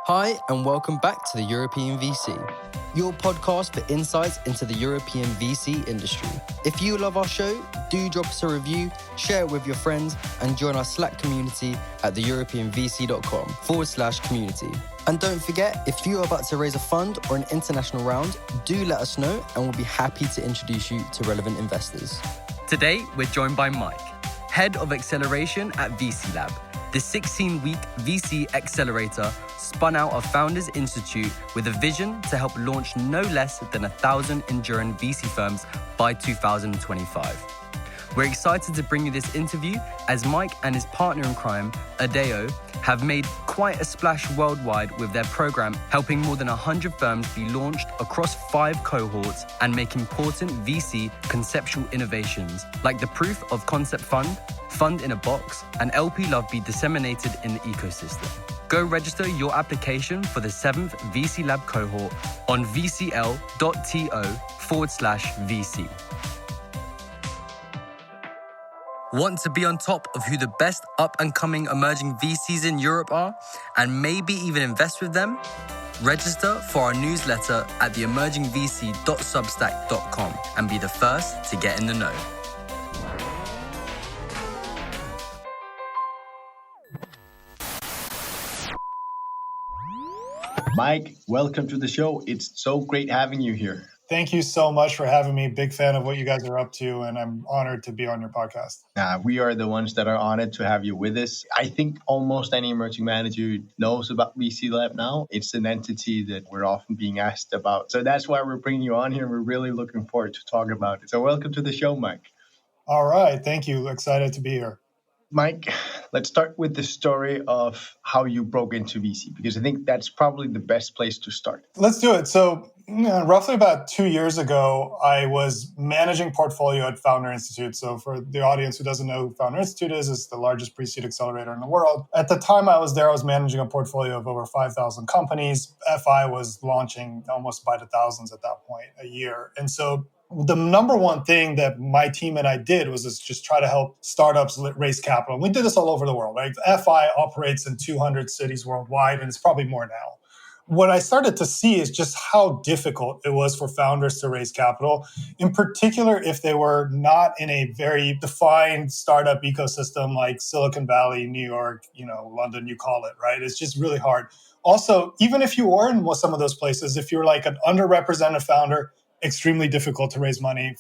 Hi, and welcome back to the European VC, your podcast for insights into the European VC industry. If you love our show, do drop us a review, share it with your friends, and join our Slack community at theeuropeanvc.com/community. And don't forget, if you are about to raise a fund or an international round, do let us know, and we'll be happy to introduce you to relevant investors. Today, we're joined by Mike, Head of Acceleration at VC Lab. The 16-week VC Accelerator spun out of Founders Institute with a vision to help launch no less than 1,000 enduring VC firms by 2025. We're excited to bring you this interview as Mike and his partner in crime, Adeo, have made quite a splash worldwide with their program, helping more than 100 firms be launched across 5 cohorts and make important VC conceptual innovations like the Proof of Concept Fund, Fund in a Box, and LP Love be disseminated in the ecosystem. Go register your application for the 7th VC Lab cohort on vcl.to/VC. Want to be on top of who the best up-and-coming emerging VCs in Europe are, and maybe even invest with them? Register for our newsletter at theemergingvc.substack.com and be the first to get in the know. Mike, welcome to the show. It's so great having you here. Thank you so much for having me. Big fan of what you guys are up to, and I'm honored to be on your podcast. We are the ones that are honored to have you with us. I think almost any emerging manager knows about VC Lab now. It's an entity that we're often being asked about. So that's why we're bringing you on here. We're really looking forward to talk about it. So welcome to the show, Mike. All right. Thank you. Excited to be here. Mike, let's start with the story of how you broke into VC, because I think that's probably the best place to start. Let's do it. So roughly about 2 years ago, I was managing portfolio at Founder Institute. So for the audience who doesn't know who Founder Institute is, it's the largest pre-seed accelerator in the world. At the time I was there, I was managing a portfolio of over 5,000 companies. FI was launching almost by the thousands at that point a year. And so the number one thing that my team and I did was just try to help startups raise capital. And we did this all over the world, right? FI operates in 200 cities worldwide, and it's probably more now. What I started to see is just how difficult it was for founders to raise capital, in particular if they were not in a very defined startup ecosystem like Silicon Valley, New York, London, you call it, right? It's just really hard. Also, even if you are in some of those places, if you're like an underrepresented founder, extremely difficult to raise money.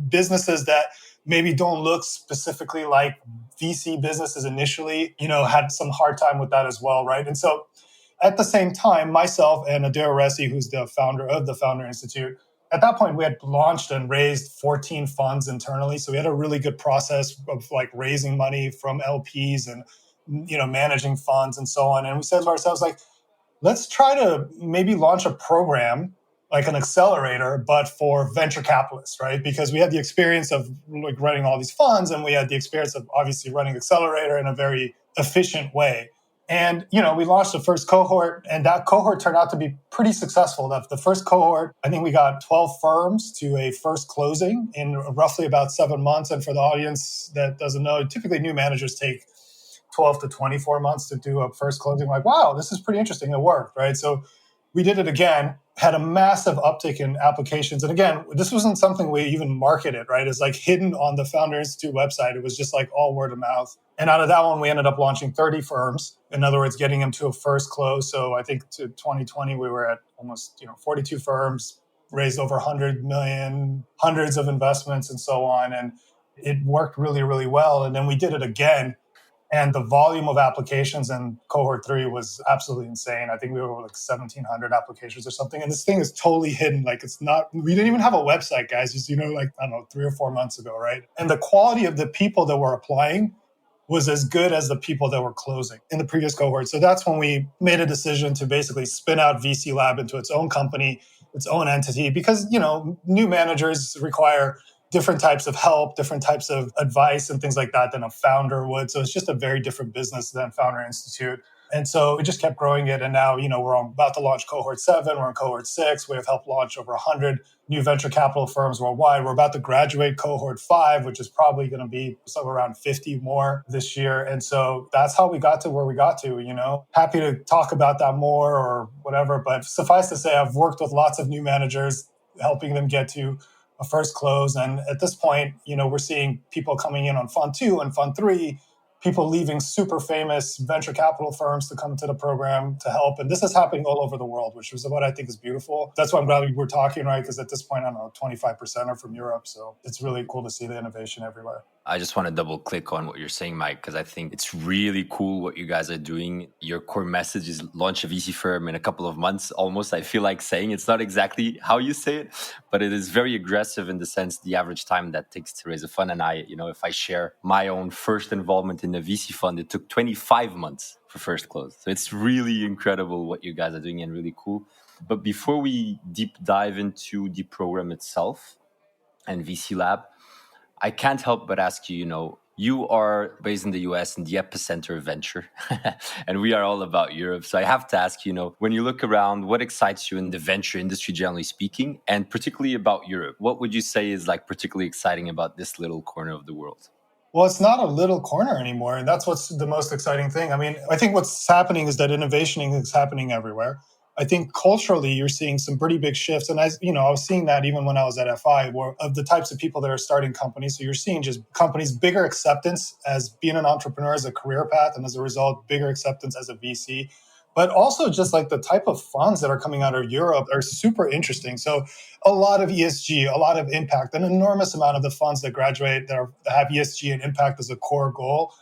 Businesses that maybe don't look specifically like VC businesses initially, had some hard time with that as well, right? And so at the same time, myself and Adeo Ressi, who's the founder of the Founder Institute, at that point, we had launched and raised 14 funds internally. So we had a really good process of like raising money from LPs and, managing funds and so on. And we said to ourselves, let's try to maybe launch a program like an accelerator, but for venture capitalists, right? Because we had the experience of like running all these funds, and we had the experience of obviously running accelerator in a very efficient way. And, we launched the first cohort, and that cohort turned out to be pretty successful. The first cohort, I think we got 12 firms to a first closing in roughly about 7 months. And for the audience that doesn't know, typically new managers take 12 to 24 months to do a first closing. Like, wow, this is pretty interesting. It worked, right? So we did it again, had a massive uptick in applications. And again, this wasn't something we even marketed, right? It's like hidden on the Founder Institute website. It was just like all word of mouth. And out of that one, we ended up launching 30 firms. In other words, getting them to a first close. So I think to 2020, we were at almost 42 firms, raised over 100 million, hundreds of investments and so on. And it worked really, really well. And then we did it again. And the volume of applications in cohort 3 was absolutely insane. I think we were like 1,700 applications or something. And this thing is totally hidden. Like we didn't even have a website, guys, just, 3 or 4 months ago, right? And the quality of the people that were applying was as good as the people that were closing in the previous cohort. So that's when we made a decision to basically spin out VC Lab into its own company, its own entity, because, new managers require different types of help, different types of advice and things like that than a founder would. So it's just a very different business than Founder Institute. And so we just kept growing it. And now, we're about to launch Cohort 7. We're in Cohort 6. We have helped launch over 100 new venture capital firms worldwide. We're about to graduate Cohort 5, which is probably going to be somewhere around 50 more this year. And so that's how we got to where we got to, Happy to talk about that more or whatever. But suffice to say, I've worked with lots of new managers, helping them get to a first close. And at this point, we're seeing people coming in on Fund 2 and Fund 3, people leaving super famous venture capital firms to come to the program to help. And this is happening all over the world, which is what I think is beautiful. That's why I'm glad we're talking, right? Because at this point, I don't know, 25% are from Europe. So it's really cool to see the innovation everywhere. I just want to double click on what you're saying, Mike, because I think it's really cool what you guys are doing. Your core message is launch a VC firm in a couple of months, almost. I feel like saying it's not exactly how you say it, but it is very aggressive in the sense the average time that takes to raise a fund. And if I share my own first involvement in a VC fund, it took 25 months for first close. So it's really incredible what you guys are doing and really cool. But before we deep dive into the program itself and VC Lab, I can't help but ask you, you are based in the US in the epicenter of venture, and we are all about Europe. So I have to ask, when you look around, what excites you in the venture industry, generally speaking, and particularly about Europe? What would you say is particularly exciting about this little corner of the world? Well, it's not a little corner anymore. And that's what's the most exciting thing. I mean, I think what's happening is that innovation is happening everywhere. I think culturally, you're seeing some pretty big shifts. And I was seeing that even when I was at FI, where of the types of people that are starting companies. So you're seeing just companies, bigger acceptance as being an entrepreneur as a career path. And as a result, bigger acceptance as a VC. But also just the type of funds that are coming out of Europe are super interesting. So a lot of ESG, a lot of impact, an enormous amount of the funds that graduate that have ESG and impact as a core goal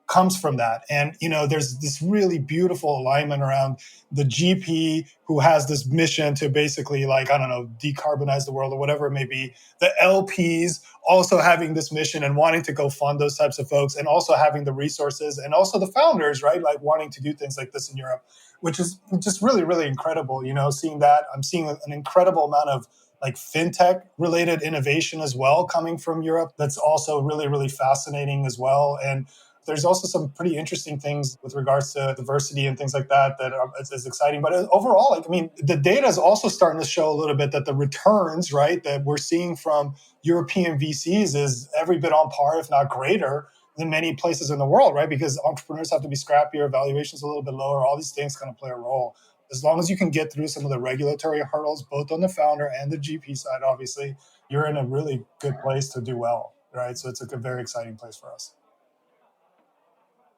comes from that. And, there's this really beautiful alignment around the GP who has this mission to basically decarbonize the world or whatever it may be. The LPs also having this mission and wanting to go fund those types of folks and also having the resources, and also the founders, right? Wanting to do things like this in Europe, which is just really, really incredible. Seeing that. I'm seeing an incredible amount of fintech related innovation as well coming from Europe. That's also really, really fascinating as well. And there's also some pretty interesting things with regards to diversity and things like that is exciting. But overall, the data is also starting to show a little bit that the returns, right, that we're seeing from European VCs is every bit on par, if not greater, than many places in the world, right? Because entrepreneurs have to be scrappier, valuations a little bit lower. All these things kind of play a role. As long as you can get through some of the regulatory hurdles, both on the founder and the GP side, obviously, you're in a really good place to do well, right? So it's a very exciting place for us.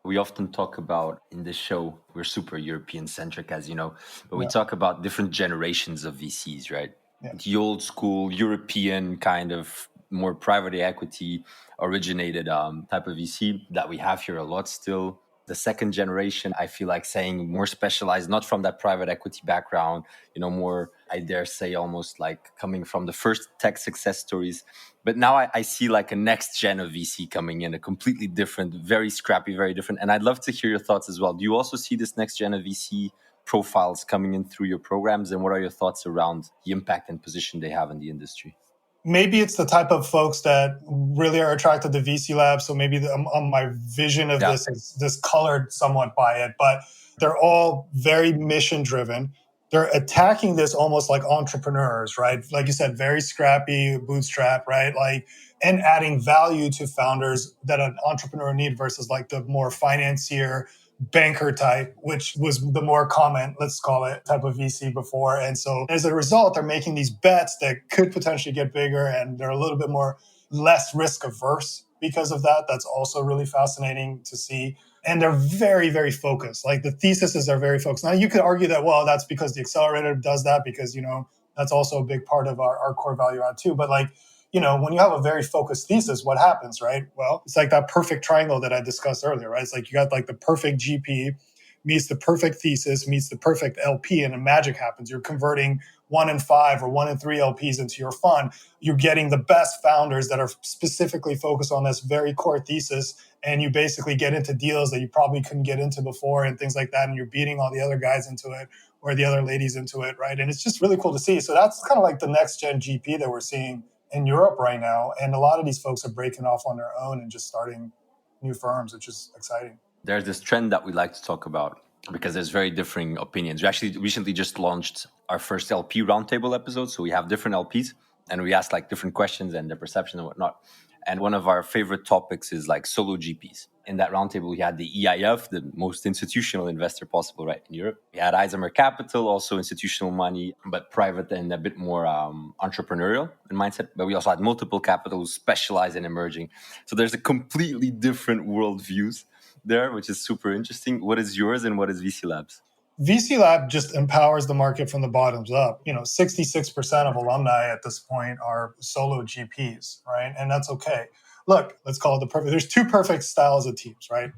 We often talk about in this show, we're super European centric, as you know, but we talk about different generations of VCs, right? Yeah. The old school European kind of more private equity originated type of VC that we have here a lot still. The second generation, I feel like saying more specialized, not from that private equity background, more, I dare say, almost coming from the first tech success stories. But now I see a next gen of VC coming in, a completely different, very scrappy, very different. And I'd love to hear your thoughts as well. Do you also see this next gen of VC profiles coming in through your programs? And what are your thoughts around the impact and position they have in the industry? Maybe it's the type of folks that really are attracted to VC Lab. So maybe my vision of this is colored somewhat by it, but they're all very mission driven. They're attacking this almost like entrepreneurs, right? Like you said, very scrappy, bootstrap, right? And adding value to founders that an entrepreneur need versus the more financier, banker type, which was the more common, let's call it, type of VC before. And so as a result, they're making these bets that could potentially get bigger, and they're a little bit less risk averse because of that. That's also really fascinating to see. And they're very, very focused. The theses are very focused. Now, you could argue that, well, that's because the accelerator does that because, that's also a big part of our core value add too. But when you have a very focused thesis, what happens, right? Well, it's that perfect triangle that I discussed earlier, right? It's you got the perfect GP meets the perfect thesis, meets the perfect LP, and then magic happens. You're converting 1 in 5 or 1 in 3 LPs into your fund. You're getting the best founders that are specifically focused on this very core thesis, and you basically get into deals that you probably couldn't get into before and things like that, and you're beating all the other guys into it or the other ladies into it, right? And it's just really cool to see. So that's kind of the next gen GP that we're seeing in Europe right now. And a lot of these folks are breaking off on their own and just starting new firms, which is exciting. There's this trend that we like to talk about because there's very differing opinions. We actually recently just launched our first LP roundtable episode. So we have different LPs and we ask like different questions and their perception and whatnot. And one of our favorite topics is like solo GPs. In that roundtable, we had the EIF, the most institutional investor possible, right, in Europe. We had Isomer Capital, also institutional money, but private and a bit more entrepreneurial in mindset. But we also had multiple capital who specialize in emerging. So there's a completely different worldviews there, which is super interesting. What is yours and what is VC Labs? VC Lab just empowers the market from the bottoms up. 66% of alumni at this point are solo GPs, right? And that's okay. Look, let's call it there's two perfect styles of teams, right?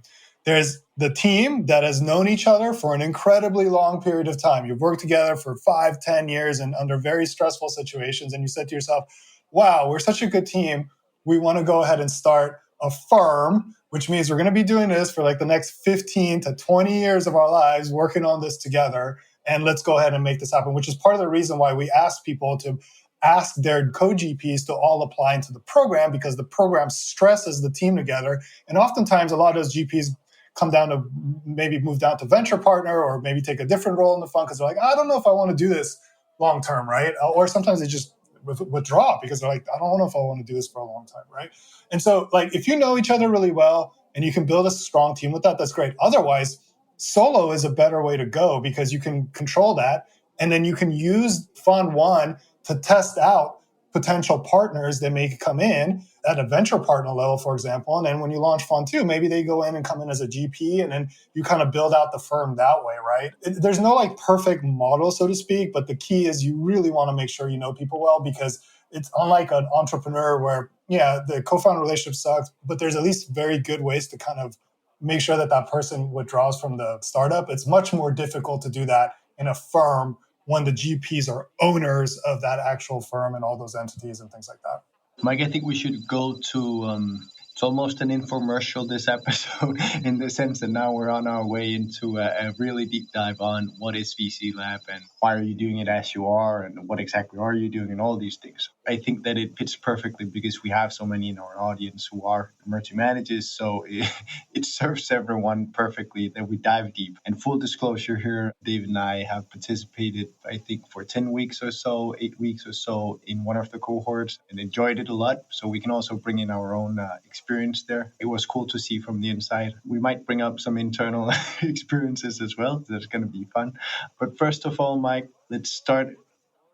There's the team that has known each other for an incredibly long period of time. You've worked together for 5-10 years and under very stressful situations. And you said to yourself, wow, we're such a good team. We want to go ahead and start a firm, which means we're going to be doing this for like the next 15 to 20 years of our lives, working on this together. And let's go ahead and make this happen, which is part of the reason why we ask people to ask their co-GPs to all apply into the program, because the program stresses the team together. And oftentimes a lot of those GPs come down to maybe move down to venture partner or maybe take a different role in the fund because they're like, I don't know if I want to do this long term, right? Or sometimes they just withdraw because they're like, I don't know if I want to do this for a long time, right? And so like if you know each other really well and you can build a strong team with that, that's great. Otherwise, solo is a better way to go because you can control that. And then you can use Fund 1 to test out potential partners that may come in at a venture partner level, for example. And then when you launch Fund 2, maybe they go in and come in as a GP, and then you kind of build out the firm that way, right? There's no like perfect model, so to speak, but the key is you really want to make sure you know people well, because it's unlike an entrepreneur where, yeah, the co-founder relationship sucks, but there's at least very good ways to kind of make sure that that person withdraws from the startup. It's much more difficult to do that in a firm when the GPs are owners of that actual firm and all those entities and things like that. Mike, I think we should go to it's almost an infomercial, this episode, in the sense that now we're on our way into a really deep dive on what is VC Lab and why are you doing it as you are and what exactly are you doing and all these things. I think that it fits perfectly because we have so many in our audience who are emerging managers, so it serves everyone perfectly that we dive deep. And full disclosure here, David and I have participated, I think, for 10 weeks or so, 8 weeks or so in one of the cohorts and enjoyed it a lot. So we can also bring in our own experience there. It was cool to see from the inside. We might bring up some internal experiences as well. That's going to be fun. But first of all, Mike, let's start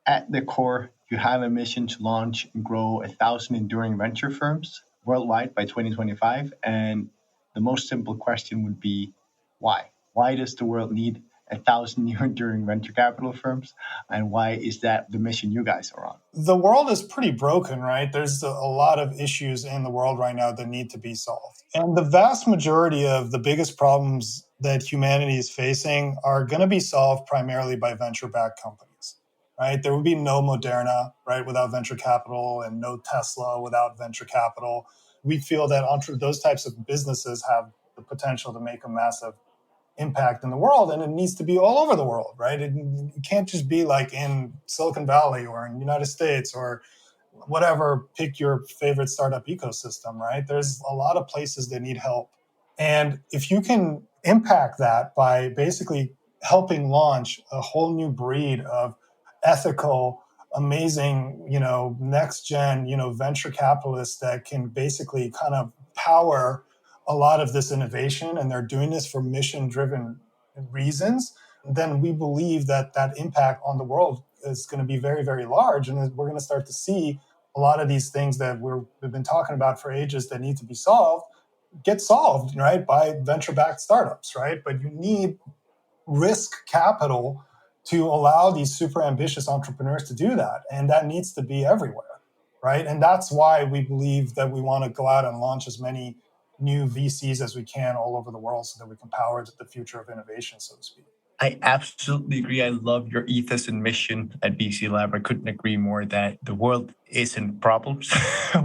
at the core. You have a mission to launch and grow 1,000 enduring venture firms worldwide by 2025. And the most simple question would be, why? Why does the world need 1,000 new enduring venture capital firms? And why is that the mission you guys are on? The world is pretty broken, right? There's a lot of issues in the world right now that need to be solved. And the vast majority of the biggest problems that humanity is facing are going to be solved primarily by venture-backed companies, right? There would be no Moderna, right, without venture capital, and no Tesla without venture capital. We feel that those types of businesses have the potential to make a massive impact in the world, and it needs to be all over the world, right? It can't just be like in Silicon Valley or in the United States or whatever, pick your favorite startup ecosystem, right? There's a lot of places that need help. And if you can impact that by basically helping launch a whole new breed of ethical, amazing, next gen, venture capitalists that can basically kind of power a lot of this innovation, and they're doing this for mission-driven reasons, then we believe that that impact on the world is going to be very, very large. And we're going to start to see a lot of these things that we've been talking about for ages that need to be solved, get solved, right, by venture-backed startups, right? But you need risk capital to allow these super ambitious entrepreneurs to do that. And that needs to be everywhere, right? And that's why we believe that we want to go out and launch as many new VCs as we can all over the world so that we can power the future of innovation, so to speak. I absolutely agree. I love your ethos and mission at VC Lab. I couldn't agree more that the world is in problems.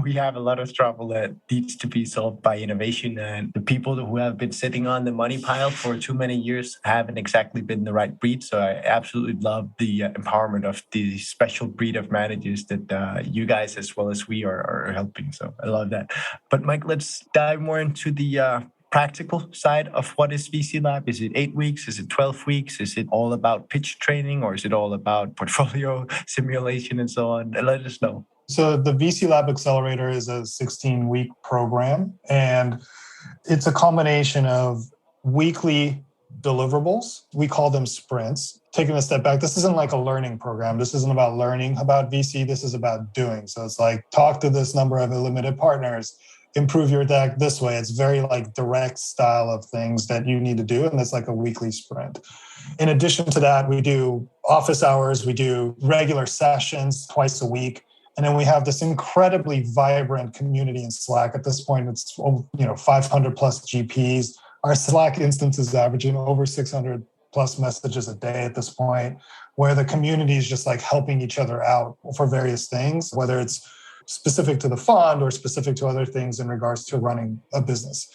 We have a lot of trouble that needs to be solved by innovation. And the people who have been sitting on the money pile for too many years haven't exactly been the right breed. So I absolutely love the empowerment of the special breed of managers that you guys, as well as we, are helping. So I love that. But Mike, let's dive more into the practical side of what is VC Lab? Is it 8 weeks? Is it 12 weeks? Is it all about pitch training, or is it all about portfolio simulation and so on? Let us know. So the VC Lab Accelerator is a 16-week program, and it's a combination of weekly deliverables. We call them sprints. Taking a step back, this isn't like a learning program. This isn't about learning about VC. This is about doing. So it's like, talk to this number of limited partners, improve your deck this way. It's very like direct style of things that you need to do. And that's like a weekly sprint. In addition to that, we do office hours. We do regular sessions twice a week. And then we have this incredibly vibrant community in Slack. At this point, it's 500 plus GPs. Our Slack instance is averaging over 600 plus messages a day at this point, where the community is just like helping each other out for various things, whether it's specific to the fund or specific to other things in regards to running a business.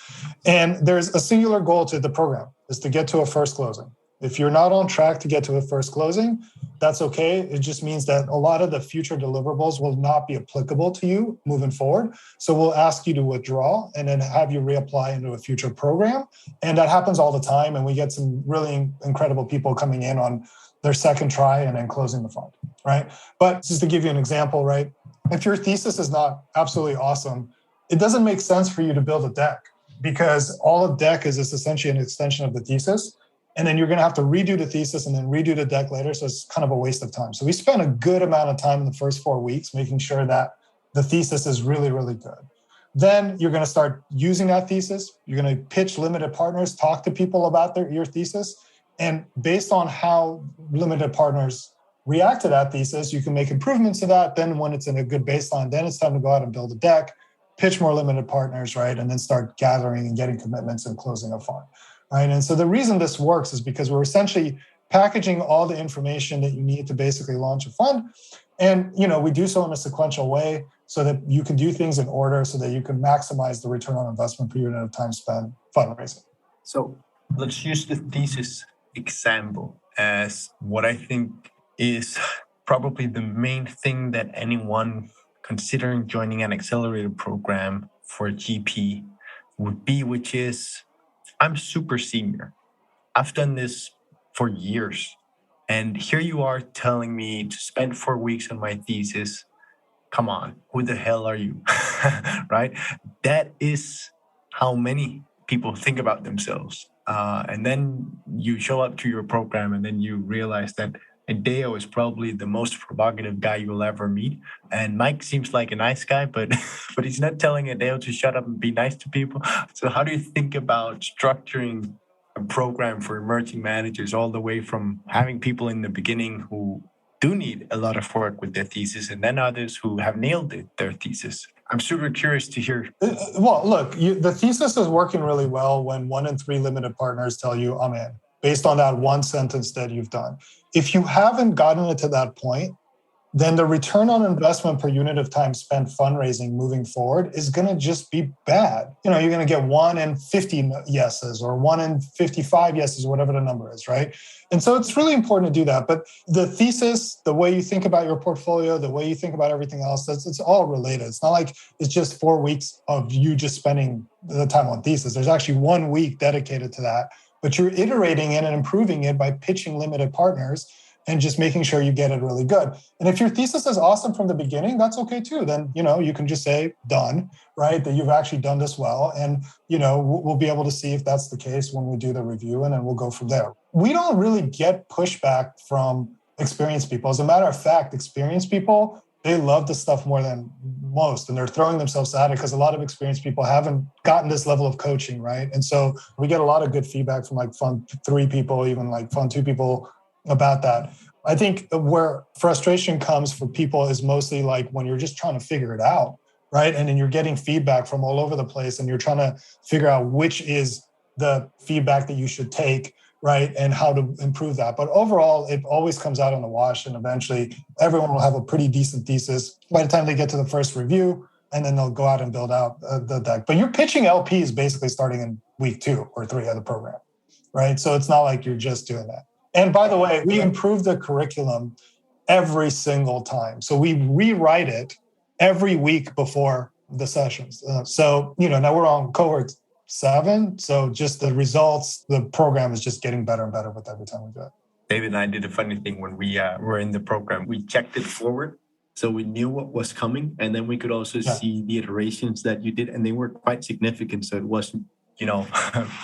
And there's a singular goal to the program, is to get to a first closing. If you're not on track to get to a first closing, that's okay. It just means that a lot of the future deliverables will not be applicable to you moving forward. So we'll ask you to withdraw and then have you reapply into a future program. And that happens all the time. And we get some really incredible people coming in on their second try and then closing the fund, right? But just to give you an example, right? If your thesis is not absolutely awesome, it doesn't make sense for you to build a deck, because all a deck is essentially an extension of the thesis. And then you're going to have to redo the thesis and then redo the deck later. So it's kind of a waste of time. So we spent a good amount of time in the first 4 weeks making sure that the thesis is really, really good. Then you're going to start using that thesis. You're going to pitch limited partners, talk to people about your thesis. And based on how limited partners react to that thesis, you can make improvements to that. Then when it's in a good baseline, then it's time to go out and build a deck, pitch more limited partners, right? And then start gathering and getting commitments and closing a fund. Right. And so the reason this works is because we're essentially packaging all the information that you need to basically launch a fund. And, we do so in a sequential way so that you can do things in order so that you can maximize the return on investment per unit of time spent fundraising. So let's use the thesis example as what I think is probably the main thing that anyone considering joining an accelerator program for a GP would be, which is, I'm super senior. I've done this for years. And here you are telling me to spend 4 weeks on my thesis. Come on, who the hell are you? Right? That is how many people think about themselves. And then you show up to your program and then you realize that Adeo is probably the most provocative guy you'll ever meet. And Mike seems like a nice guy, but he's not telling Adeo to shut up and be nice to people. So how do you think about structuring a program for emerging managers, all the way from having people in the beginning who do need a lot of work with their thesis, and then others who have nailed their thesis? I'm super curious to hear. Well, look, the thesis is working really well when 1 in 3 limited partners tell you, I'm in, based on that one sentence that you've done. If you haven't gotten it to that point, then the return on investment per unit of time spent fundraising moving forward is going to just be bad. You're going to get 1 in 50 yeses or 1 in 55 yeses, whatever the number is, right? And so it's really important to do that. But the thesis, the way you think about your portfolio, the way you think about everything else, it's all related. It's not like it's just 4 weeks of you just spending the time on thesis. There's actually 1 week dedicated to that. But you're iterating it and improving it by pitching limited partners and just making sure you get it really good. And if your thesis is awesome from the beginning, that's okay too. Then, you can just say done, right? That you've actually done this well. And, we'll be able to see if that's the case when we do the review, and then we'll go from there. We don't really get pushback from experienced people. As a matter of fact, experienced people, they love this stuff more than most, and they're throwing themselves at it because a lot of experienced people haven't gotten this level of coaching, right? And so we get a lot of good feedback from like Fund 3 people, even like Fund 2 people about that. I think where frustration comes for people is mostly like when you're just trying to figure it out, right? And then you're getting feedback from all over the place and you're trying to figure out which is the feedback that you should take, right? And how to improve that. But overall, it always comes out in the wash, and eventually everyone will have a pretty decent thesis by the time they get to the first review, and then they'll go out and build out the deck. But you're pitching LPs basically starting in week 2 or 3 of the program, right? So it's not like you're just doing that. And by the way, we improve the curriculum every single time. So we rewrite it every week before the sessions. So, now we're on Cohort 7. So just the results, the program is just getting better and better with every time we do it. David and I did a funny thing when we were in the program. We checked it forward. So we knew what was coming. And then we could also see the iterations that you did. And they were quite significant. So it wasn't,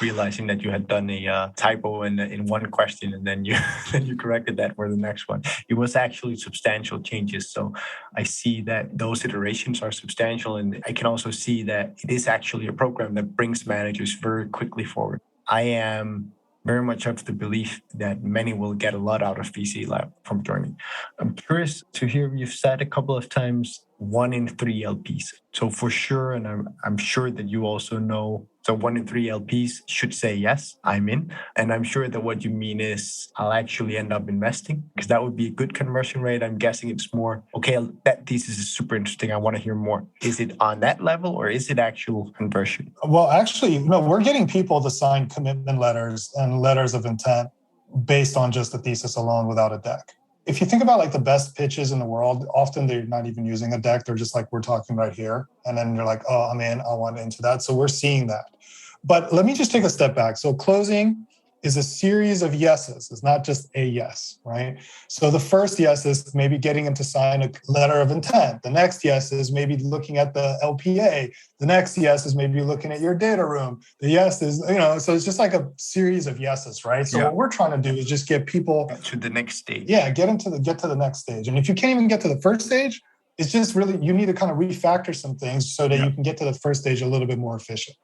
realizing that you had done a typo in one question and then you corrected that for the next one. It was actually substantial changes. So I see that those iterations are substantial. And I can also see that it is actually a program that brings managers very quickly forward. I am very much of the belief that many will get a lot out of VC Lab from joining. I'm curious to hear, you've said a couple of times 1 in 3 LPs. So for sure, and I'm sure that you also know, so 1 in 3 LPs should say, yes, I'm in. And I'm sure that what you mean is I'll actually end up investing, because that would be a good conversion rate. I'm guessing it's more, okay, that thesis is super interesting. I want to hear more. Is it on that level or is it actual conversion? Well, actually, no, we're getting people to sign commitment letters and letters of intent based on just the thesis alone without a deck. If you think about like the best pitches in the world, often they're not even using a deck. They're just like, we're talking right here. And then you're like, oh, I'm in, I want into that. So we're seeing that. But let me just take a step back. So closing is a series of yeses. It's not just a yes, right? So the first yes is maybe getting them to sign a letter of intent. The next yes is maybe looking at the LPA. The next yes is maybe looking at your data room. The yes is, so it's just like a series of yeses, right? So what we're trying to do is just get people to the next stage. Yeah, get to the next stage. And if you can't even get to the first stage, it's just really, you need to kind of refactor some things so that you can get to the first stage a little bit more efficient.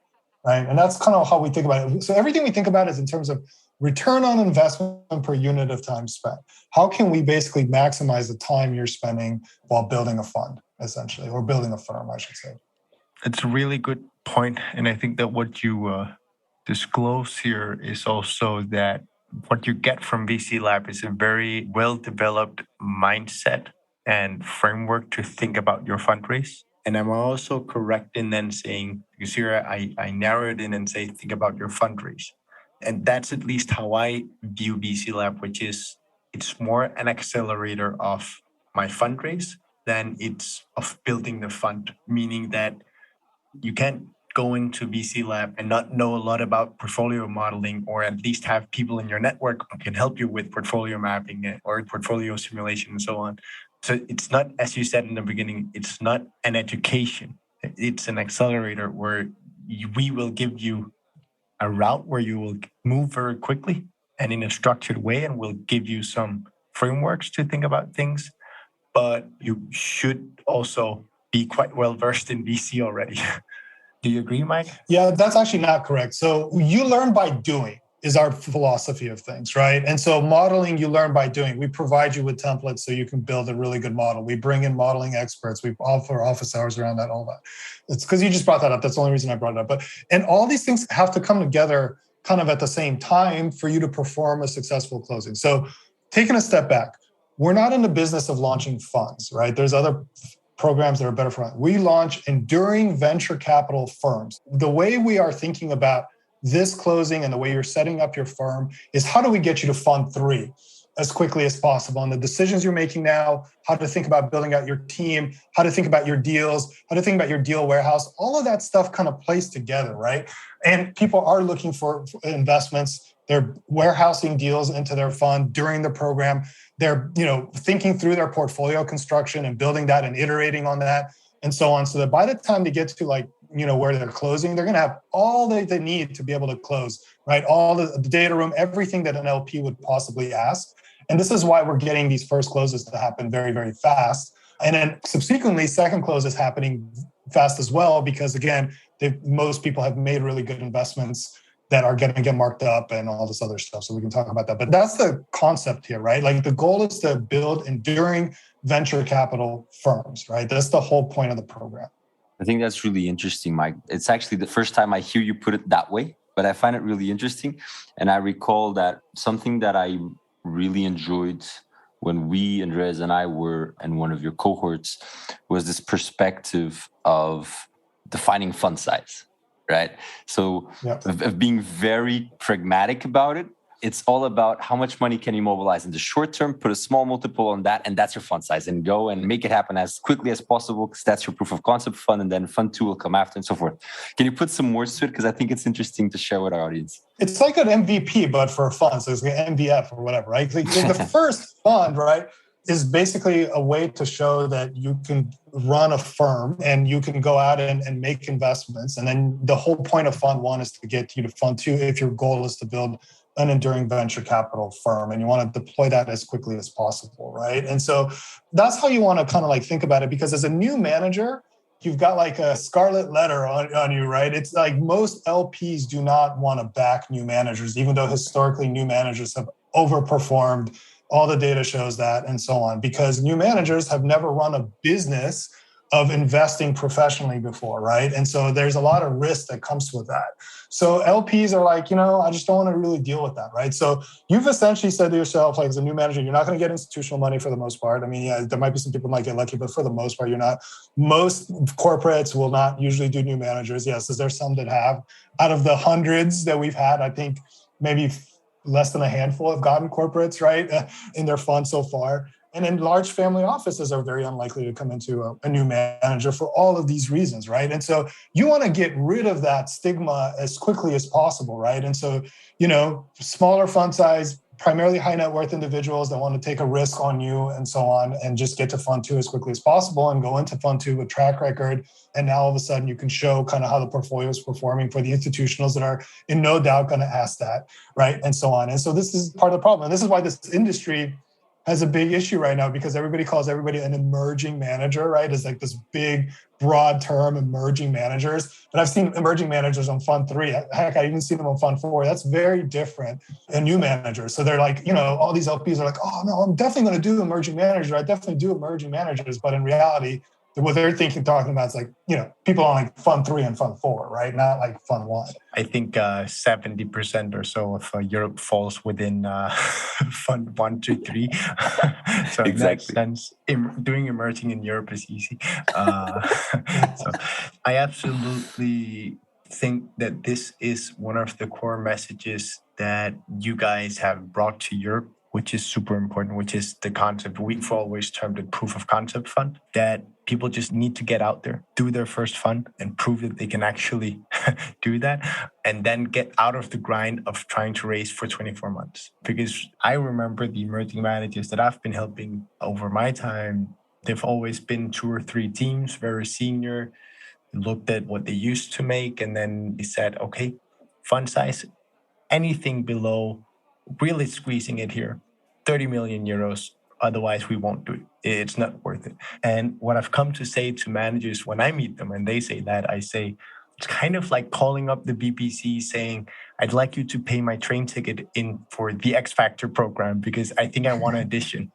Right. And that's kind of how we think about it. So everything we think about is in terms of return on investment per unit of time spent. How can we basically maximize the time you're spending while building a fund, essentially, or building a firm, I should say. It's a really good point. And I think that what you disclose here is also that what you get from VC Lab is a very well-developed mindset and framework to think about your fundraise. And I'm also correct in then saying, because here I narrow it in and say, think about your fundraise. And that's at least how I view VC Lab, which is it's more an accelerator of my fundraise than it's of building the fund, meaning that you can't go into VC Lab and not know a lot about portfolio modeling, or at least have people in your network who can help you with portfolio mapping or portfolio simulation and so on. So it's not, as you said in the beginning, it's not an education. It's an accelerator where we will give you a route where you will move very quickly and in a structured way, and we'll give you some frameworks to think about things. But you should also be quite well versed in VC already. Do you agree, Mike? Yeah, that's actually not correct. So you learn by doing is our philosophy of things, right? And so modeling, you learn by doing. We provide you with templates so you can build a really good model. We bring in modeling experts. We offer office hours around that, all that. It's because you just brought that up. That's the only reason I brought it up. And all these things have to come together kind of at the same time for you to perform a successful closing. So taking a step back, we're not in the business of launching funds, right? There's other programs that are better for us. We launch enduring venture capital firms. The way we are thinking about this closing and the way you're setting up your firm is how do we get you to fund 3 as quickly as possible? And the decisions you're making now, how to think about building out your team, how to think about your deals, how to think about your deal warehouse, all of that stuff kind of plays together, right? And people are looking for investments. They're warehousing deals into their fund during the program. They're, thinking through their portfolio construction and building that and iterating on that and so on. So that by the time they get to where they're closing, they're going to have all they need to be able to close, right? All the data room, everything that an LP would possibly ask. And this is why we're getting these first closes to happen very, very fast. And then subsequently, second close is happening fast as well, because again, most people have made really good investments that are going to get marked up and all this other stuff. So we can talk about that. But that's the concept here, right? Like the goal is to build enduring venture capital firms, right? That's the whole point of the program. I think that's really interesting, Mike. It's actually the first time I hear you put it that way, but I find it really interesting. And I recall that something that I really enjoyed when we, Andreas and I, were in one of your cohorts was this perspective of defining fund size, right? So of being very pragmatic about it, It's all about how much money can you mobilize in the short term, put a small multiple on that, and that's your fund size, and go and make it happen as quickly as possible, because that's your proof of concept fund, and then fund 2 will come after and so forth. Can you put some words to it? Because I think it's interesting to share with our audience. It's like an MVP, but for a fund. So it's like an MVF or whatever, right? Like the first fund, right, is basically a way to show that you can run a firm and you can go out and make investments. And then the whole point of fund 1 is to get you to fund 2 if your goal is to build an enduring venture capital firm and you want to deploy that as quickly as possible, right? And so that's how you want to kind of like think about it, because as a new manager, you've got like a scarlet letter on you, right? It's like most LPs do not want to back new managers, even though historically new managers have overperformed. All the data shows that and so on, because new managers have never run a business of investing professionally before, right? And so there's a lot of risk that comes with that. So LPs are like, I just don't want to really deal with that, right? So you've essentially said to yourself, like as a new manager, you're not going to get institutional money for the most part. I mean, yeah, there might be some people who might get lucky, but for the most part, you're not. Most corporates will not usually do new managers. Yes, there's some that have. Out of the hundreds that we've had, I think maybe less than a handful have gotten corporates, right, in their fund so far. And then large family offices are very unlikely to come into a new manager for all of these reasons, right? And so you want to get rid of that stigma as quickly as possible, right? And so, smaller fund size, primarily high net worth individuals that want to take a risk on you and so on, and just get to fund 2 as quickly as possible and go into fund 2 with track record. And now all of a sudden you can show kind of how the portfolio is performing for the institutionals that are in no doubt going to ask that, right? And so on. And so this is part of the problem. And this is why this industry has a big issue right now, because everybody calls everybody an emerging manager, right? It's like this big, broad term, emerging managers. But I've seen emerging managers on Fund 3. Heck, I even seen them on Fund 4. That's very different than new managers. So they're like, all these LPs are like, oh, no, I'm definitely going to do emerging managers. I definitely do emerging managers. But in reality, what they're talking about is like, people on like Fund 3 and Fund 4, right? Not like Fund 1. I think 70% or so of Europe falls within Fund 1, 2, 3. So exactly. In that sense, doing emerging in Europe is easy. So I absolutely think that this is one of the core messages that you guys have brought to Europe, which is super important, which is the concept. We've always termed it proof of concept fund, that people just need to get out there, do their first fund and prove that they can actually do that, and then get out of the grind of trying to raise for 24 months. Because I remember the emerging managers that I've been helping over my time, they've always been 2 or 3 teams, very senior, looked at what they used to make, and then they said, okay, fund size, anything below, really squeezing it here, 30 million euros. Otherwise, we won't do it. It's not worth it. And what I've come to say to managers when I meet them and they say that, I say, it's kind of like calling up the BBC saying, I'd like you to pay my train ticket in for the X Factor program because I think I want to audition.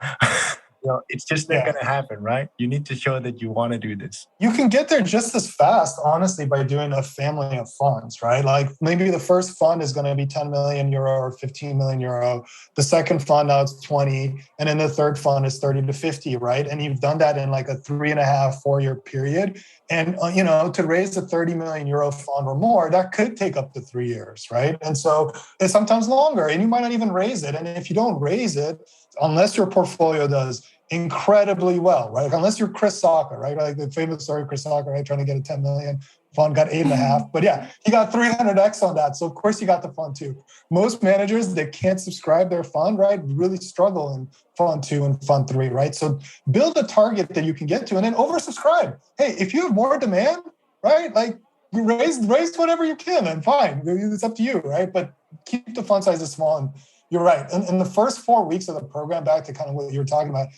It's just not going to happen, right? You need to show that you want to do this. You can get there just as fast, honestly, by doing a family of funds, right? Like maybe the first fund is going to be 10 million euro or 15 million euro. The second fund now it's 20. And then the third fund is 30 to 50, right? And you've done that in like a 3.5, 4-year period. And, to raise a 30 million euro fund or more, that could take up to 3 years, right? And so it's sometimes longer and you might not even raise it. And if you don't raise it, unless your portfolio does incredibly well, right? Like unless you're Chris Sacca, right? Like the famous story of Chris Sacca, right? Trying to get a 10 million fund, got 8.5. But yeah, he got 300x on that. So of course you got the fund 2. Most managers that can't subscribe their fund, right, really struggle in fund 2 and fund 3, right? So build a target that you can get to and then oversubscribe. Hey, if you have more demand, right? Like raise whatever you can and fine. It's up to you, right? But keep the fund sizes small. And you're right. In the first 4 weeks of the program, back to kind of what you were talking about,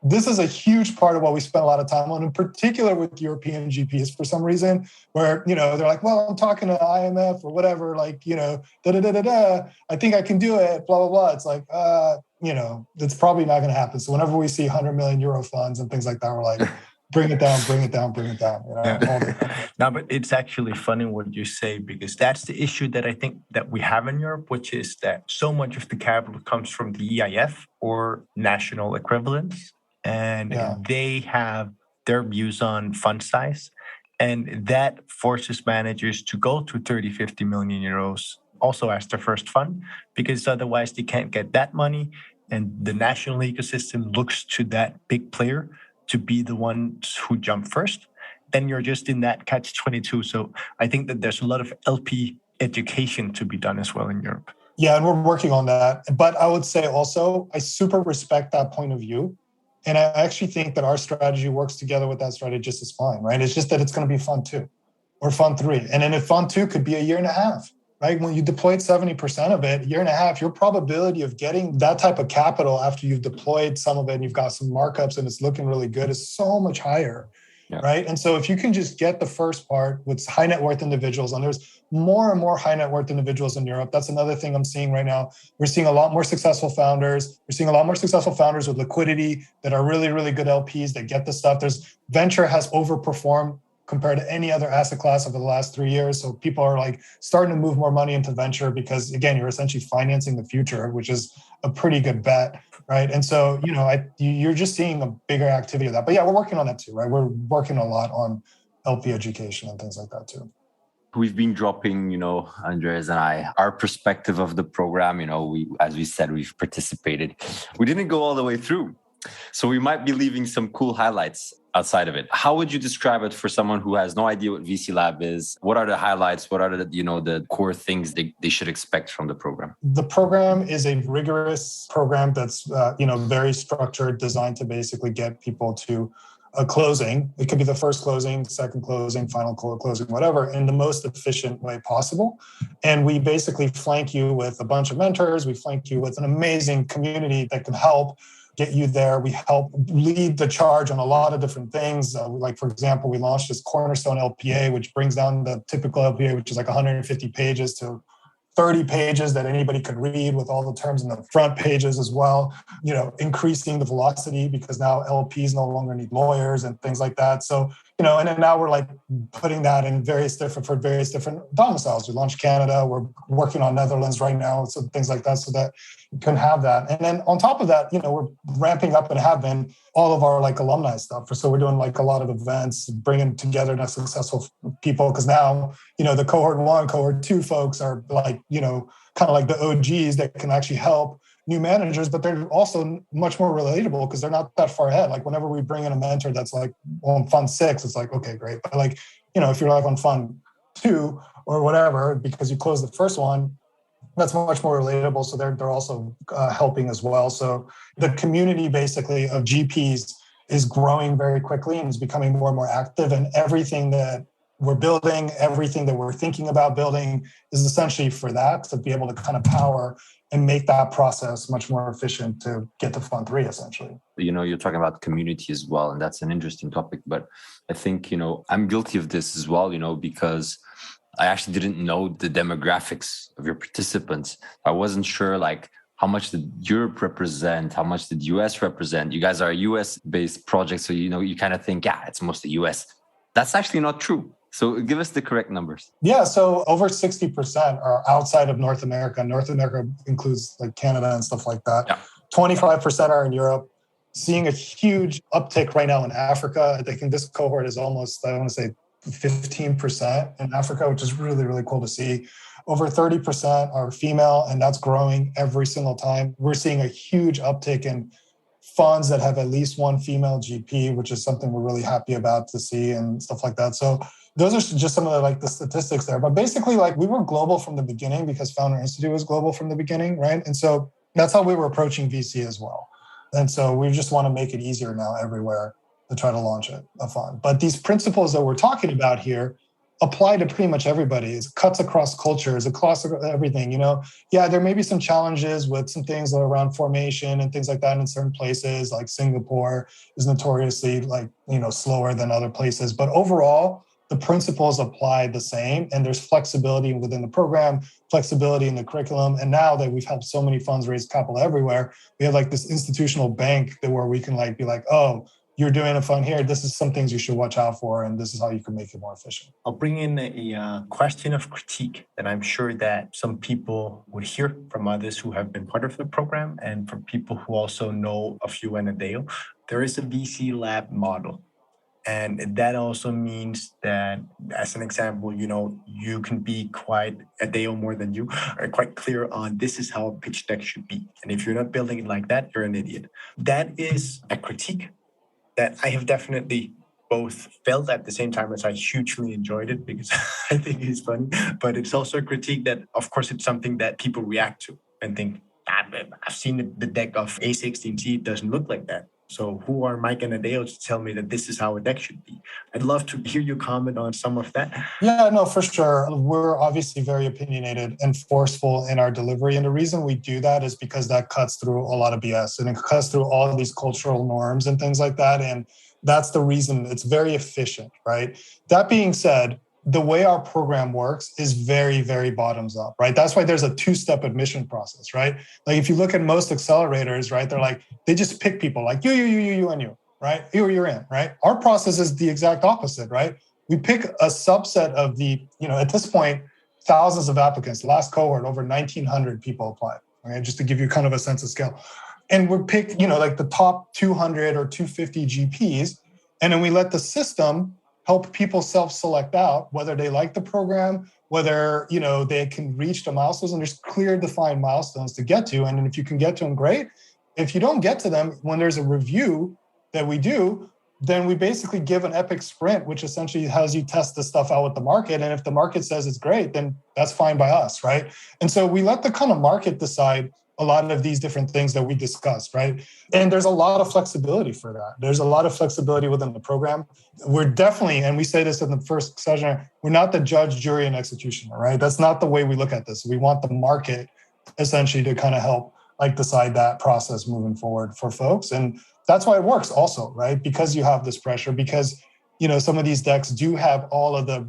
this is a huge part of what we spend a lot of time on, in particular with European GPs for some reason, where, they're like, well, I'm talking to IMF or whatever, like, I think I can do it, blah, blah, blah. It's like, it's probably not going to happen. So whenever we see 100 million euro funds and things like that, we're like, bring it down, bring it down, bring it down. No, but it's actually funny what you say, because that's the issue that I think that we have in Europe, which is that so much of the capital comes from the EIF or national equivalents. And they have their views on fund size. And that forces managers to go to 30, 50 million euros also as their first fund, because otherwise they can't get that money. And the national ecosystem looks to that big player to be the ones who jump first. Then you're just in that catch-22. So I think that there's a lot of LP education to be done as well in Europe. Yeah, and we're working on that. But I would say also, I super respect that point of view. And I actually think that our strategy works together with that strategy just as fine, right? It's just that it's going to be fund 2 or fund 3. And then if fund 2 could be a year and a half, right? When you deployed 70% of it, year and a half, your probability of getting that type of capital after you've deployed some of it and you've got some markups and it's looking really good is so much higher. Yeah. Right. And so if you can just get the first part with high net worth individuals, and there's more and more high net worth individuals in Europe. That's another thing I'm seeing right now. We're seeing a lot more successful founders. We're seeing a lot more successful founders with liquidity that are really, really good LPs that get the stuff. There's venture has overperformed compared to any other asset class over the last 3 years. So people are like starting to move more money into venture because, again, you're essentially financing the future, which is a pretty good bet, right? And so, you're just seeing a bigger activity of that. But yeah, we're working on that too, right? We're working a lot on LP education and things like that too. We've been dropping, Andreas and I, our perspective of the program. As we said, we've participated. We didn't go all the way through. So we might be leaving some cool highlights outside of it. How would you describe it for someone who has no idea what VC Lab is? What are the highlights? What are the core things they should expect from the program? The program is a rigorous program that's very structured, designed to basically get people to a closing. It could be the first closing, second closing, final closing, whatever, in the most efficient way possible. And we basically flank you with a bunch of mentors. We flank you with an amazing community that can help get you there. We help lead the charge on a lot of different things. Like, for example, we launched this Cornerstone LPA, which brings down the typical LPA, which is like 150 pages to 30 pages that anybody could read with all the terms in the front pages as well, increasing the velocity because now LPs no longer need lawyers and things like that. So, and then now we're like putting that in various different domiciles. We launched Canada. We're working on Netherlands right now. So things like that so that you can have that. And then on top of that, we're ramping up and have been all of our like alumni stuff. So we're doing like a lot of events, bringing together the successful people. Because now, the cohort 1, cohort 2 folks are like, kind of like the OGs that can actually help new managers, but they're also much more relatable because they're not that far ahead. Like whenever we bring in a mentor that's like on fund 6, it's like, okay, great. But like, if you're like on fund 2 or whatever, because you close the first one, that's much more relatable. So they're also helping as well. So the community basically of GPs is growing very quickly and is becoming more and more active. And everything that we're building, everything that we're thinking about building is essentially for that, to be able to kind of power and make that process much more efficient to get to fund 3, essentially. You're talking about community as well, and that's an interesting topic. But I think, I'm guilty of this as well, because I actually didn't know the demographics of your participants. I wasn't sure, like, how much did Europe represent? How much did US represent? You guys are a US-based project, so, you kind of think, yeah, it's mostly US. That's actually not true. So give us the correct numbers. Yeah, so over 60% are outside of North America. North America includes like Canada and stuff like that. Yeah. 25% are in Europe. Seeing a huge uptick right now in Africa. I think this cohort is almost, I want to say, 15% in Africa, which is really, really cool to see. Over 30% are female, and that's growing every single time. We're seeing a huge uptick in funds that have at least one female GP, which is something we're really happy about to see and stuff like that. So those are just some of the statistics there. But basically, like, we were global from the beginning because Founder Institute was global from the beginning, right? And so that's how we were approaching VC as well. And so we just want to make it easier now everywhere to try to launch a fund. But these principles that we're talking about here apply to pretty much everybody. It cuts across cultures, across everything, Yeah, there may be some challenges with some things around formation and things like that in certain places, like Singapore is notoriously slower than other places. But overall, the principles apply the same, and there's flexibility within the program, flexibility in the curriculum. And now that we've helped so many funds raise capital everywhere, we have like this institutional bank where we can be like, oh, you're doing a fund here. This is some things you should watch out for, and this is how you can make it more efficient. I'll bring in a question of critique that I'm sure that some people would hear from others who have been part of the program, and from people who also know a few in Adeo. There is a VC lab model. And that also means that, as an example, you can be quite Adeo more than you are quite clear on this is how a pitch deck should be. And if you're not building it like that, you're an idiot. That is a critique that I have definitely both felt at the same time as I hugely enjoyed it because I think it's funny. But it's also a critique that, of course, it's something that people react to and think, I've seen the deck of A16Z, it doesn't look like that. So who are Mike and Adeo to tell me that this is how a deck should be? I'd love to hear you comment on some of that. Yeah, no, for sure. We're obviously very opinionated and forceful in our delivery. And the reason we do that is because that cuts through a lot of BS and it cuts through all of these cultural norms and things like that. And that's the reason it's very efficient, right? That being said, the way our program works is very, very bottoms up, right? That's why there's a two-step admission process, right? Like if you look at most accelerators, right, they just pick people like you, and you, right? You're in, right? Our process is the exact opposite, right? We pick a subset of the, at this point, thousands of applicants. Last cohort, over 1,900 people applied, okay? Just to give you kind of a sense of scale. And we pick, like the top 200 or 250 GPs, and then we let the system help people self-select out whether they like the program, whether they can reach the milestones, and there's clear defined milestones to get to. And if you can get to them, great. If you don't get to them, when there's a review that we do, then we basically give an epic sprint, which essentially has you test the stuff out with the market. And if the market says it's great, then that's fine by us, right? And so we let the kind of market decide a lot of these different things that we discussed, right? And there's a lot of flexibility for that. There's a lot of flexibility within the program. We're definitely, and we say this in the first session, we're not the judge, jury, and executioner, right? That's not the way we look at this. We want the market essentially to kind of help decide that process moving forward for folks. And that's why it works also, right? Because you have this pressure, because, some of these decks do have all of the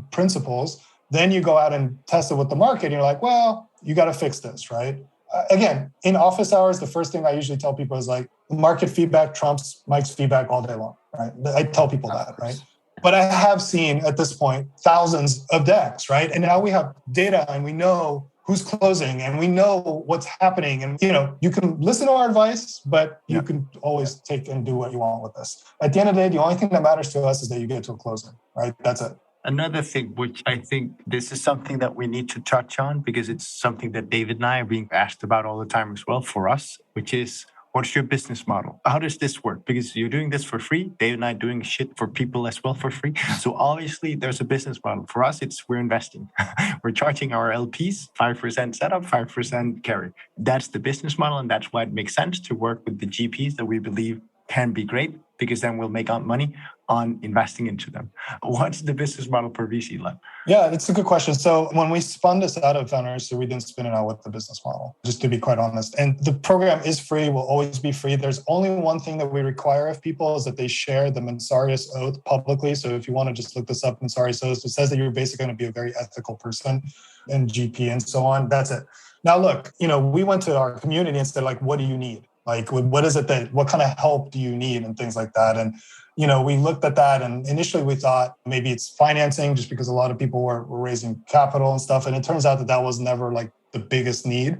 principles. Then you go out and test it with the market and you're like, well, you got to fix this, right? Again, in office hours, the first thing I usually tell people is market feedback trumps Mike's feedback all day long, right? I tell people that, right? But I have seen at this point thousands of decks, right? And now we have data and we know who's closing and we know what's happening. And, you can listen to our advice, but you can always take and do what you want with this. At the end of the day, the only thing that matters to us is that you get to a closing, right? That's it. Another thing, which I think this is something that we need to touch on because it's something that David and I are being asked about all the time as well for us, which is, what's your business model? How does this work? Because you're doing this for free. David and I are doing shit for people as well for free. So obviously there's a business model. For us, we're investing. We're charging our LPs 5% setup, 5% carry. That's the business model. And that's why it makes sense to work with the GPs that we believe can be great, because then we'll make out money on investing into them. What's the business model for VC Lab? Yeah, it's a good question. So when we spun this out of Founder Institute, we didn't spin it out with the business model, just to be quite honest. And the program is free, will always be free. There's only one thing that we require of people is that they share the Mensarius Oath publicly. So if you want to just look this up, Mensarius Oath, it says that you're basically going to be a very ethical person and GP and so on. That's it. Now, look, we went to our community and said, what do you need? What is it what kind of help do you need and things like that? And, we looked at that and initially we thought maybe it's financing just because a lot of people were raising capital and stuff. And it turns out that was never the biggest need,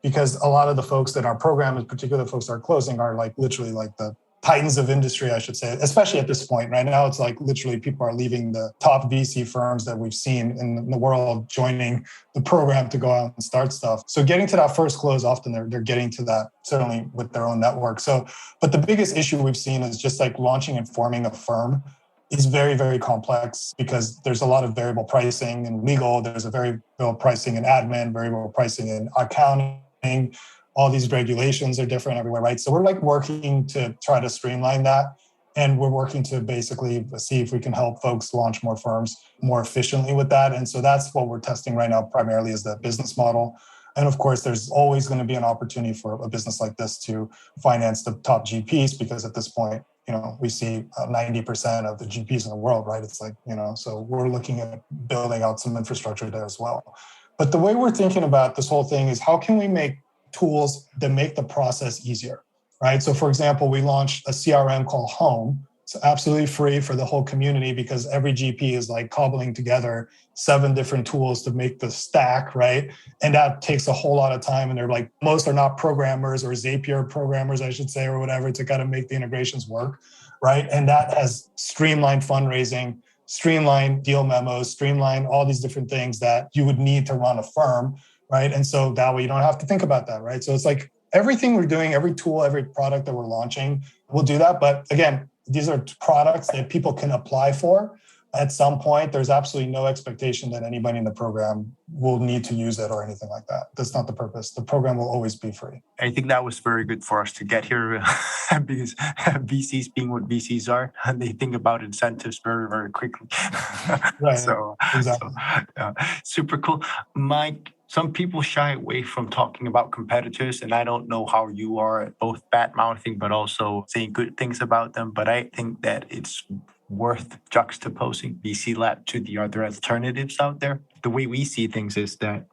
because a lot of the folks in our program, in particular the folks that are closing, are literally the titans of industry, I should say, especially at this point. Right now, it's literally people are leaving the top VC firms that we've seen in the world joining the program to go out and start stuff. So getting to that first close, often they're getting to that certainly with their own network. So, but the biggest issue we've seen is just launching and forming a firm is very, very complex because there's a lot of variable pricing in legal. There's a variable pricing in admin, variable pricing in accounting. All these regulations are different everywhere, right? So we're working to try to streamline that. And we're working to basically see if we can help folks launch more firms more efficiently with that. And so that's what we're testing right now, primarily is the business model. And of course, there's always going to be an opportunity for a business like this to finance the top GPs, because at this point, we see 90% of the GPs in the world, right? It's so we're looking at building out some infrastructure there as well. But the way we're thinking about this whole thing is how can we make tools that make the process easier, right? So for example, we launched a CRM called Home. It's absolutely free for the whole community because every GP is like cobbling together 7 different tools to make the stack, right? And that takes a whole lot of time. And they're like, most are not programmers or Zapier programmers, I should say, or whatever, to kind of make the integrations work, right? And that has streamlined fundraising, streamlined deal memos, streamlined all these different things that you would need to run a firm, right? And so that way you don't have to think about that, right? So it's like everything we're doing, every tool, every product that we're launching, we'll do that. But again, these are products that people can apply for at some point. There's absolutely no expectation that anybody in the program will need to use it or anything like that. That's not the purpose. The program will always be free. I think that was very good for us to get here because VCs being what VCs are, and they think about incentives very, very quickly. Right. So, exactly. Super cool. Mike, some people shy away from talking about competitors, and I don't know how you are at both bad-mouthing but also saying good things about them. But I think that it's worth juxtaposing VC Lab to the other alternatives out there. The way we see things is that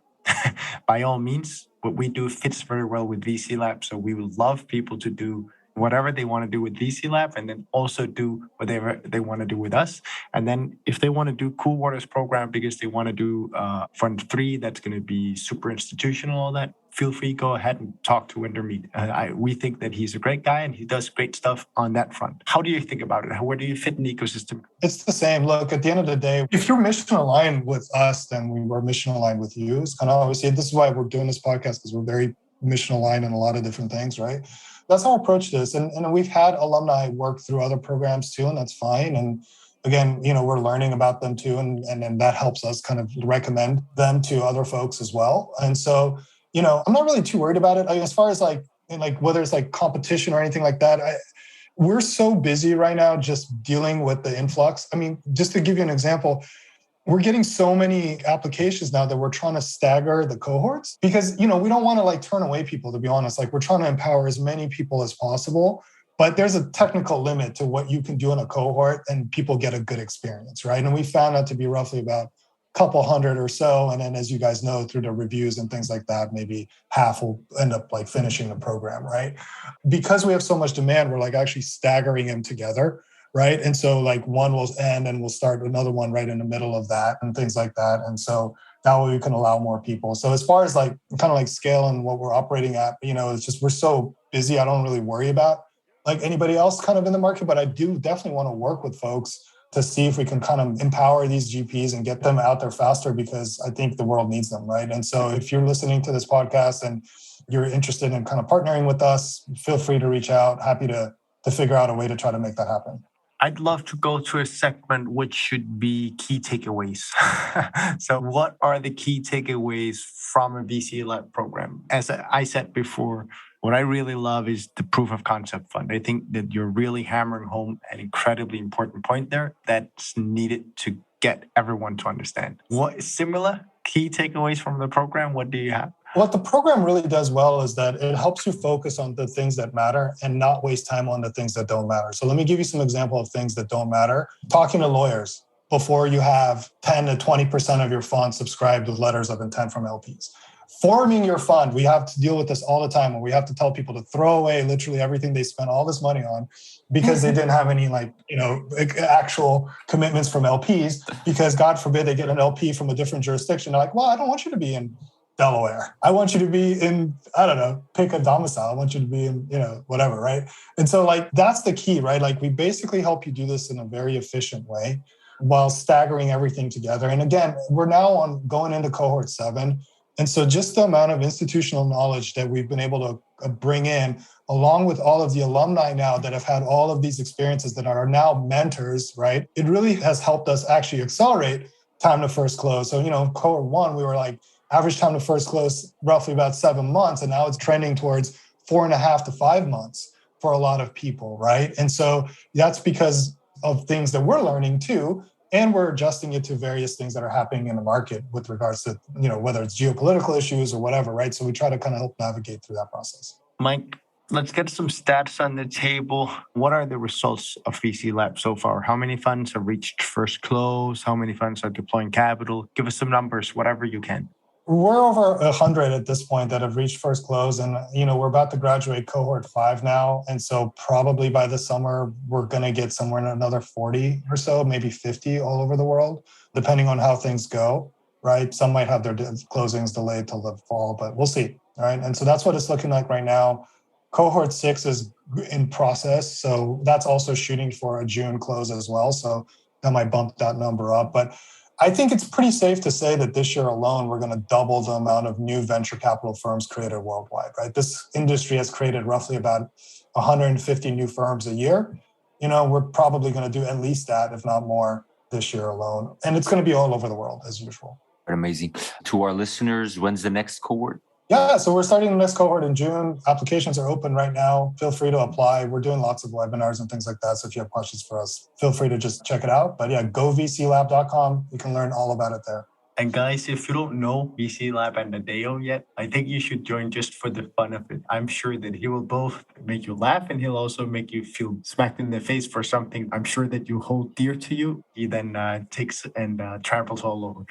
by all means, what we do fits very well with VC Lab. So we would love people to do whatever they want to do with VC Lab and then also do whatever they want to do with us. And then if they want to do Cool Waters program because they want to do Fund 3, that's going to be super institutional, all that, feel free, go ahead and talk to Wintermeat. We think that he's a great guy and he does great stuff on that front. How do you think about it? Where do you fit in the ecosystem? It's the same. Look, at the end of the day, if you're mission aligned with us, then we were mission aligned with you. It's kind of obviously, this is why we're doing this podcast, because we're very mission aligned in a lot of different things, right? That's how I approach this. And we've had alumni work through other programs too, and that's fine. And again, we're learning about them too. And that helps us kind of recommend them to other folks as well. And so, I'm not really too worried about it. As far as like whether it's like competition or anything like that, we're so busy right now just dealing with the influx. I mean, just to give you an example, we're getting so many applications now that we're trying to stagger the cohorts because, we don't want to like turn away people, to be honest. Like we're trying to empower as many people as possible, but there's a technical limit to what you can do in a cohort and people get a good experience, right? And we found that to be roughly about couple hundred or so. And then as you guys know, through the reviews and things like that, maybe half will end up like finishing the program, right? Because we have so much demand, we're like actually staggering them together, right? And so like one will end and we'll start another one right in the middle of that and things like that. And so that way we can allow more people. So as far as like kind of like scale and what we're operating at, it's just, we're so busy. I don't really worry about like anybody else kind of in the market, but I do definitely want to work with folks to see if we can kind of empower these GPs and get them out there faster because I think the world needs them, right? And so if you're listening to this podcast and you're interested in kind of partnering with us, feel free to reach out. Happy to figure out a way to try to make that happen. I'd love to go to a segment which should be key takeaways. So what are the key takeaways from a VC Lab program? As I said before, what I really love is the proof of concept fund. I think that you're really hammering home an incredibly important point there that's needed to get everyone to understand. What similar key takeaways from the program? What do you have? What the program really does well is that it helps you focus on the things that matter and not waste time on the things that don't matter. So let me give you some example of things that don't matter. Talking to lawyers before you have 10 to 20% of your fund subscribed with letters of intent from LPs. Forming your fund, we have to deal with this all the time where we have to tell people to throw away literally everything they spent all this money on because they didn't have any actual commitments from LPs because God forbid they get an LP from a different jurisdiction. They're like, well, I don't want you to be in Delaware. I want you to be in, I don't know, pick a domicile. I want you to be in, whatever, right? And so like, that's the key, right? Like we basically help you do this in a very efficient way while staggering everything together. And again, we're now going into cohort 7. And so just the amount of institutional knowledge that we've been able to bring in, along with all of the alumni now that have had all of these experiences that are now mentors, right? It really has helped us actually accelerate time to first close. So, cohort 1, we were like average time to first close roughly about 7 months. And now it's trending towards 4.5 to 5 months for a lot of people, right? And so that's because of things that we're learning too. And we're adjusting it to various things that are happening in the market with regards to, whether it's geopolitical issues or whatever, right? So we try to kind of help navigate through that process. Mike, let's get some stats on the table. What are the results of VC Lab so far? How many funds have reached first close? How many funds are deploying capital? Give us some numbers, whatever you can. We're over 100 at this point that have reached first close. And, we're about to graduate cohort 5 now. And so probably by the summer, we're going to get somewhere in another 40 or so, maybe 50 all over the world, depending on how things go, right? Some might have their closings delayed till the fall, but we'll see, right? And so that's what it's looking like right now. Cohort 6 is in process. So that's also shooting for a June close as well. So that might bump that number up. But I think it's pretty safe to say that this year alone, we're going to double the amount of new venture capital firms created worldwide, right? This industry has created roughly about 150 new firms a year. We're probably going to do at least that, if not more, this year alone. And it's going to be all over the world as usual. Amazing. To our listeners, when's the next cohort? Yeah, so we're starting the next cohort in June. Applications are open right now. Feel free to apply. We're doing lots of webinars and things like that. So if you have questions for us, feel free to just check it out. But yeah, go vcl.to. You can learn all about it there. And guys, if you don't know VC Lab and Adeo yet, I think you should join just for the fun of it. I'm sure that he will both make you laugh and he'll also make you feel smacked in the face for something I'm sure that you hold dear to you. He then takes and tramples all over.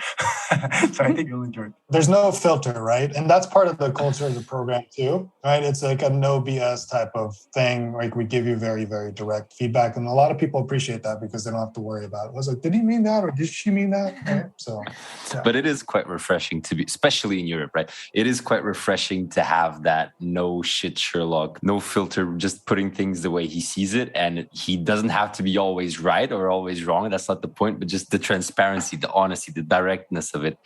So I think you'll enjoy it. There's no filter, right? And that's part of the culture of the program too, right? It's like a no BS type of thing. Like we give you very, very direct feedback. And a lot of people appreciate that because they don't have to worry about it. I was like, did he mean that or did she mean that? Right? So... yeah. But it is quite refreshing to be, especially in Europe, right? It is quite refreshing to have that no shit Sherlock, no filter, just putting things the way he sees it. And he doesn't have to be always right or always wrong. That's not the point, but just the transparency, the honesty, the directness of it.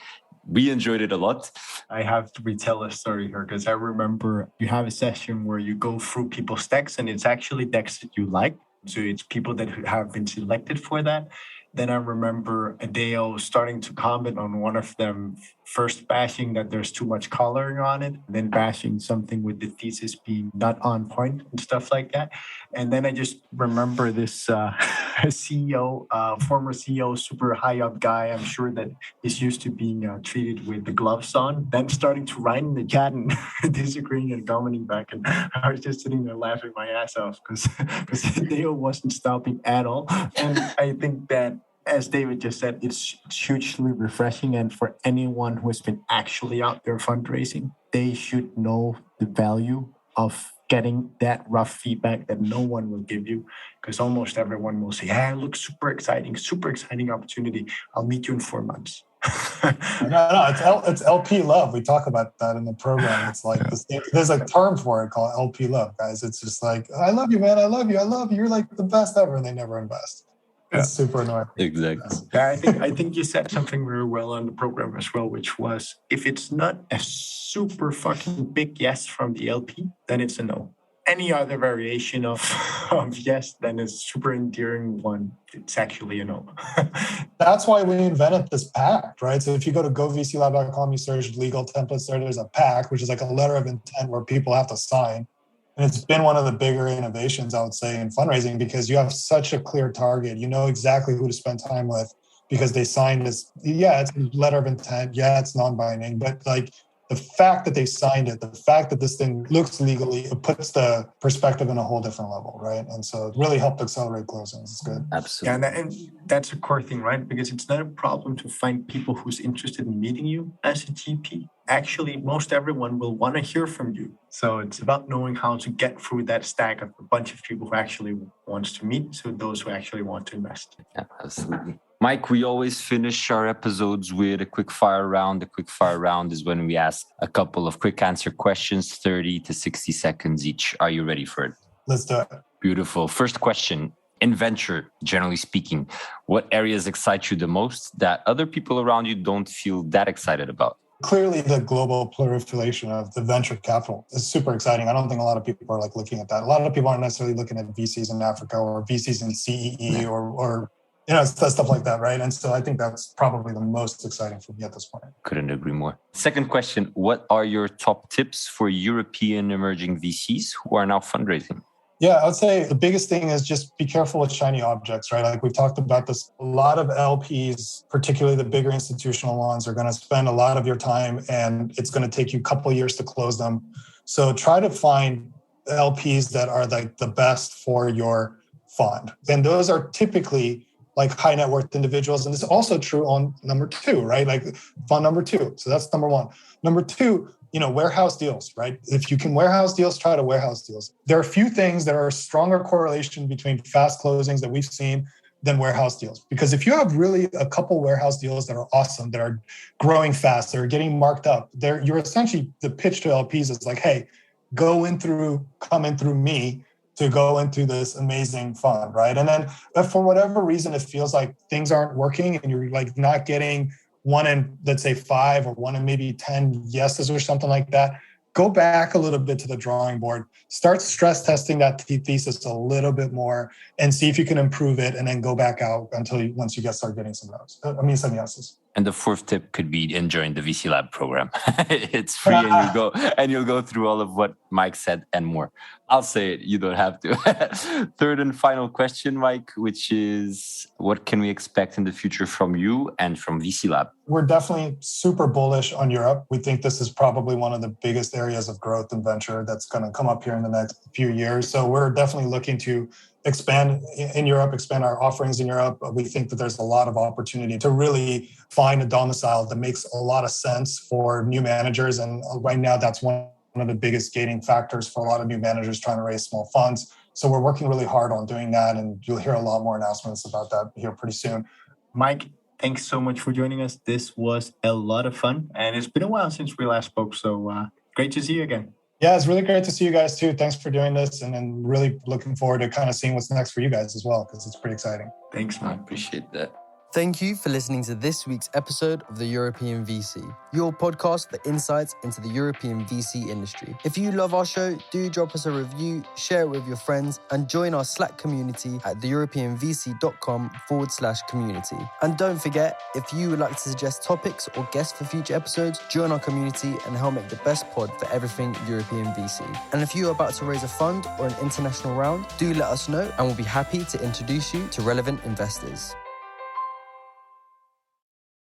We enjoyed it a lot. I have to retell a story here because I remember you have a session where you go through people's decks and it's actually decks that you like. So it's people that have been selected for that. Then I remember Adeo starting to comment on one of them, first bashing that there's too much coloring on it, then bashing something with the thesis being not on point and stuff like that. And then I just remember this CEO, former CEO, super high up guy, I'm sure that is used to being treated with the gloves on, then starting to write in the chat and disagreeing and commenting back. And I was just sitting there laughing my ass off because Adeo wasn't stopping at all. And I think that, as David just said, it's hugely refreshing. And for anyone who has been actually out there fundraising, they should know the value of getting that rough feedback that no one will give you, because almost everyone will say, hey, look, super exciting opportunity. I'll meet you in 4 months. No, it's LP love. We talk about that in the program. It's like there's a term for it called LP love, guys. It's just like, I love you, man. I love you. You're like the best ever. And they never invest. It's super annoying. Exactly. Yeah, I think you said something very well on the program as well, which was if it's not a super fucking big yes from the LP, then it's a no. Any other variation of yes, then it's super endearing one. It's actually a no. That's why we invented this pact, right? So if you go to govclab.com, you search legal templates there's a pact, which is like a letter of intent where people have to sign. And it's been one of the bigger innovations, I would say, in fundraising because you have such a clear target. You know exactly who to spend time with because they signed this. Yeah, it's a letter of intent. Yeah, it's non-binding. But like the fact that they signed it, the fact that this thing looks legally, it puts the perspective in a whole different level, right? And so it really helped accelerate closings. It's good. Absolutely. Yeah, and that's a core thing, right? Because it's not a problem to find people who's interested in meeting you as a GP. Actually, most everyone will want to hear from you. So it's about knowing how to get through that stack of a bunch of people who actually wants to meet, so those who actually want to invest. Yeah, absolutely. Mike, we always finish our episodes with a quick fire round. The quick fire round is when we ask a couple of quick answer questions, 30 to 60 seconds each. Are you ready for it? Let's do it. Beautiful. First question. In venture, generally speaking, what areas excite you the most that other people around you don't feel that excited about? Clearly, the global proliferation of the venture capital is super exciting. I don't think a lot of people are like looking at that. A lot of people aren't necessarily looking at VCs in Africa or VCs in CEE or stuff like that, right? And so I think that's probably the most exciting for me at this point. Couldn't agree more. Second question, what are your top tips for European emerging VCs who are now fundraising? Yeah, I would say the biggest thing is just be careful with shiny objects, right? Like we've talked about this. A lot of LPs, particularly the bigger institutional ones, are going to spend a lot of your time and it's going to take you a couple of years to close them. So try to find LPs that are like the best for your fund. And those are typically like high net worth individuals. And it's also true on number 2, right? Like fund number 2. So that's number 1. Number 2, warehouse deals, right? If you can warehouse deals, try to warehouse deals. There are a few things that are a stronger correlation between fast closings that we've seen than warehouse deals. Because if you have really a couple warehouse deals that are awesome, that are growing fast, that are getting marked up, you're essentially, the pitch to LPs is like, hey, come in through me to go into this amazing fund, right? And then if for whatever reason, it feels like things aren't working and you're like not getting 1 in, let's say 5 or 1 in maybe 10 yeses or something like that, go back a little bit to the drawing board, start stress testing that thesis a little bit more and see if you can improve it, and then go back out once you start getting some yeses. And the 4th tip could be enjoying the VC Lab program. It's free and you'll go through all of what Mike said and more. I'll say it, you don't have to. 3rd and final question, Mike, which is what can we expect in the future from you and from VC Lab? We're definitely super bullish on Europe. We think this is probably one of the biggest areas of growth and venture that's going to come up here in the next few years. So we're definitely looking to expand in Europe, expand our offerings in Europe. We think that there's a lot of opportunity to really find a domicile that makes a lot of sense for new managers. And right now, that's one of the biggest gating factors for a lot of new managers trying to raise small funds. So we're working really hard on doing that. And you'll hear a lot more announcements about that here pretty soon. Mike, thanks so much for joining us. This was a lot of fun. And it's been a while since we last spoke. So great to see you again. Yeah, it's really great to see you guys too. Thanks for doing this. And then really looking forward to kind of seeing what's next for you guys as well, because it's pretty exciting. Thanks, man. I appreciate that. Thank you for listening to this week's episode of the European VC, your podcast for insights into the European VC industry. If you love our show, do drop us a review, share it with your friends, and join our Slack community at theeuropeanvc.com/community. And don't forget, if you would like to suggest topics or guests for future episodes, join our community and help make the best pod for everything European VC. And if you are about to raise a fund or an international round, do let us know and we'll be happy to introduce you to relevant investors.